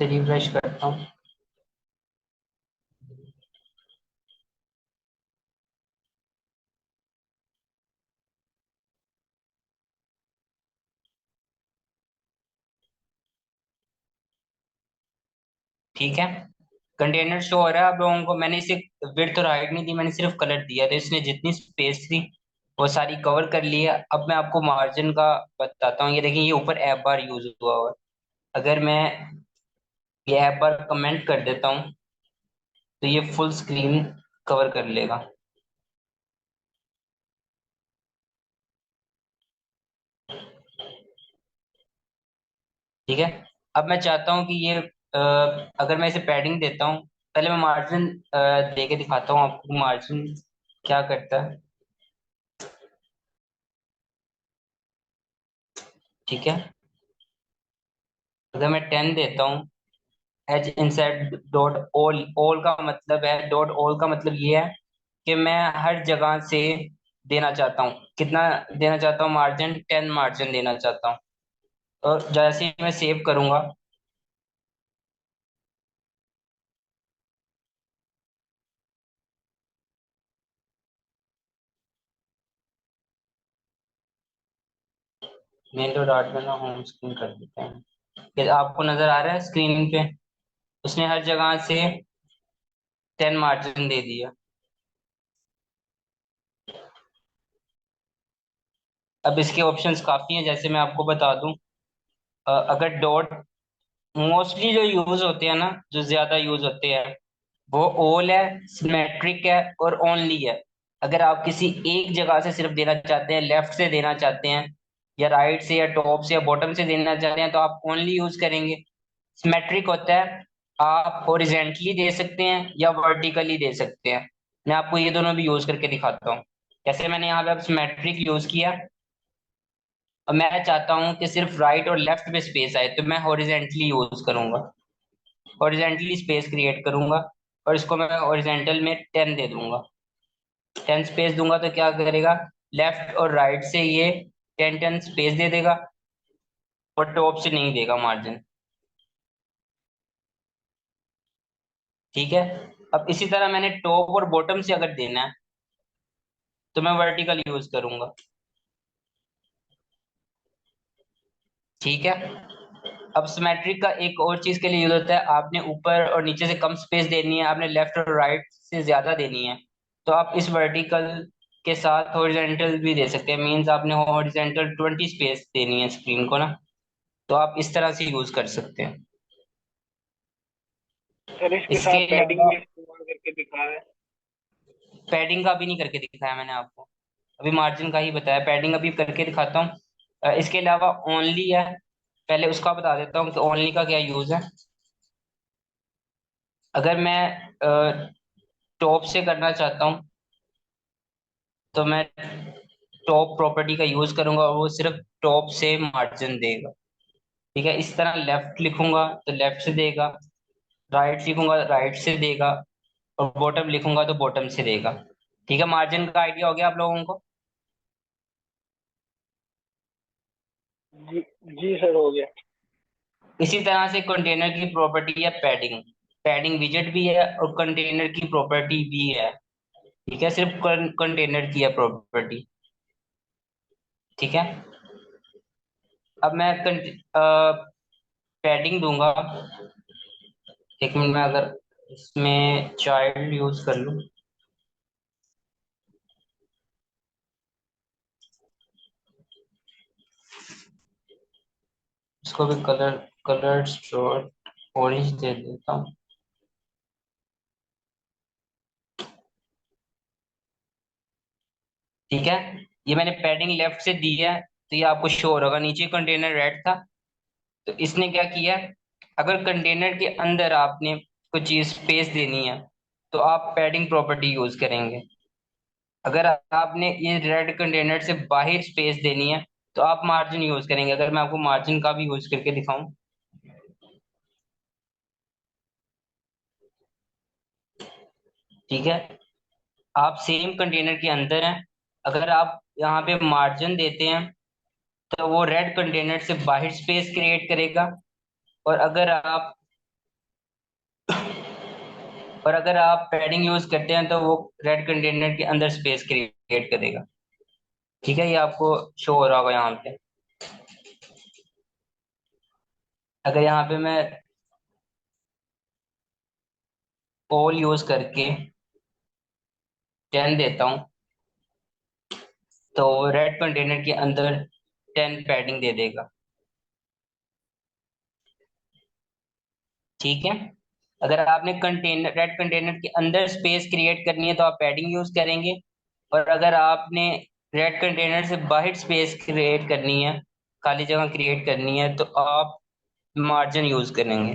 से रिफ्रेश करता हूँ। ठीक है, कंटेनर शो हो रहा है आप लोगों को। मैंने इसे विड्थ और हाइट नहीं दी, मैंने सिर्फ कलर दिया, तो इसने जितनी स्पेस थी वो सारी कवर कर ली है। अब मैं आपको मार्जिन का बताता हूँ। ये देखिए, ये ऊपर ऐप बार यूज हुआ हुआ है। अगर मैं ये ऐप बार कमेंट कर देता हूँ तो ये फुल स्क्रीन कवर कर लेगा। ठीक है, अब मैं चाहता हूँ कि ये अगर मैं इसे पैडिंग देता हूँ, पहले मैं मार्जिन दे के दिखाता हूँ आपको मार्जिन क्या करता है। ठीक है, अगर मैं 10 देता हूँ, H inside dot all, all का मतलब है, डॉट ऑल का मतलब ये है कि मैं हर जगह से देना चाहता हूँ। कितना देना चाहता हूँ? मार्जिन 10 मार्जिन देना चाहता हूँ। और जैसे ही मैं सेव करूंगा, मेन डॉट आर्ट में ना होम स्क्रीन कर देते हैं। फिर आपको नजर आ रहा है स्क्रीन पे, उसने हर जगह से 10 मार्जिन दे दिया। अब इसके ऑप्शंस काफी हैं, जैसे मैं आपको बता दूं। अगर डॉट, मोस्टली जो यूज होते हैं ना, जो ज्यादा यूज होते हैं, वो ऑल है, सिमेट्रिक है और ओनली है। अगर आप किसी एक जगह से सिर्फ देना चाहते हैं, लेफ्ट से देना चाहते हैं या राइट से या टॉप से या बॉटम से देना चाहते हैं, तो आप ओनली यूज करेंगे। सिमेट्रिक होता है, आप हॉरिजेंटली दे सकते हैं या वर्टिकली दे सकते हैं। मैं आपको ये दोनों भी यूज करके दिखाता हूँ। जैसे मैंने यहाँ पे अब सिमेट्रिक यूज किया, और मैं चाहता हूँ कि सिर्फ राइट और लेफ्ट में स्पेस आए, तो मैं हॉरिजेंटली यूज करूंगा। हॉरिजेंटली स्पेस क्रिएट करूंगा और इसको मैं हॉरिजेंटल में 10 दे दूंगा। 10 स्पेस दूंगा तो क्या करेगा, लेफ्ट और राइट से ये 10 स्पेस दे देगा और टॉप से नहीं देगा मार्जिन। ठीक है, अब इसी तरह मैंने टॉप और बॉटम से अगर देना है तो मैं वर्टिकल यूज करूंगा। ठीक है, अब सिमेट्रिक का एक और चीज के लिए यूज होता है। आपने ऊपर और नीचे से कम स्पेस देनी है, आपने लेफ्ट और राइट से ज्यादा देनी है, तो आप इस वर्टिकल के साथ हॉरिजेंटल भी दे सकते हैं। मींस आपने हॉरिजेंटल 20 स्पेस देनी है स्क्रीन को ना, तो आप इस तरह से यूज कर सकते हैं। सर इसके साथ इसके पैडिंग अलावा भी इस्तेमाल करके दिखा है। पैडिंग का भी नहीं करके दिखाया मैंने आपको, अभी मार्जिन का ही बताया। पैडिंग अभी करके दिखाता हूँ। इसके अलावा ओनली है, पहले उसका बता देता हूँ कि ओनली का क्या यूज है। अगर मैं टॉप से करना चाहता हूँ तो मैं टॉप प्रॉपर्टी का यूज करूंगा और वो सिर्फ टॉप से मार्जिन देगा। ठीक है, इस तरह लेफ्ट लिखूंगा तो लेफ्ट से देगा, राइट लिखूंगा राइट से देगा, और बॉटम लिखूंगा तो बॉटम से देगा। ठीक है, मार्जिन का आइडिया हो गया आप लोगों को। जी। जी सर हो गया। इसी तरह से कंटेनर की प्रॉपर्टी है पैडिंग। पैडिंग विजेट भी है और कंटेनर की प्रॉपर्टी भी है। ठीक है, सिर्फ कंटेनर की है प्रॉपर्टी। ठीक है, अब मैं पैडिंग दूंगा। एक मिनट में, अगर इसमें चाइल्ड यूज कर लूं, इसको भी कलर, कलर स्ट्रोक ऑरेंज दे देता हूँ। ठीक है, ये मैंने पैडिंग लेफ्ट से दी है, तो ये आपको शो हो रहा होगा। नीचे कंटेनर रेड था, तो इसने क्या किया, अगर कंटेनर के अंदर आपने कुछ चीज स्पेस देनी है तो आप पैडिंग प्रॉपर्टी यूज करेंगे। अगर आपने ये रेड कंटेनर से बाहर स्पेस देनी है तो आप मार्जिन यूज करेंगे। अगर मैं आपको मार्जिन का भी यूज करके दिखाऊं, ठीक है, आप सेम कंटेनर के अंदर हैं, अगर आप यहाँ पे मार्जिन देते हैं तो वो रेड कंटेनर से बाहर स्पेस क्रिएट करेगा। और अगर आप और अगर आप पैडिंग यूज करते हैं तो वो रेड कंटेनर के अंदर स्पेस क्रिएट करेगा। ठीक है, ये आपको शो हो रहा होगा यहाँ पे। अगर यहाँ पे मैं ऑल यूज करके 10 देता हूँ तो रेड कंटेनर के अंदर 10 पैडिंग दे देगा। ठीक है, अगर आपने कंटेनर रेड कंटेनर के अंदर स्पेस क्रिएट करनी है तो आप पैडिंग यूज करेंगे। और अगर आपने रेड कंटेनर से बाहर स्पेस क्रिएट करनी है, खाली जगह क्रिएट करनी है, तो आप मार्जिन यूज करेंगे।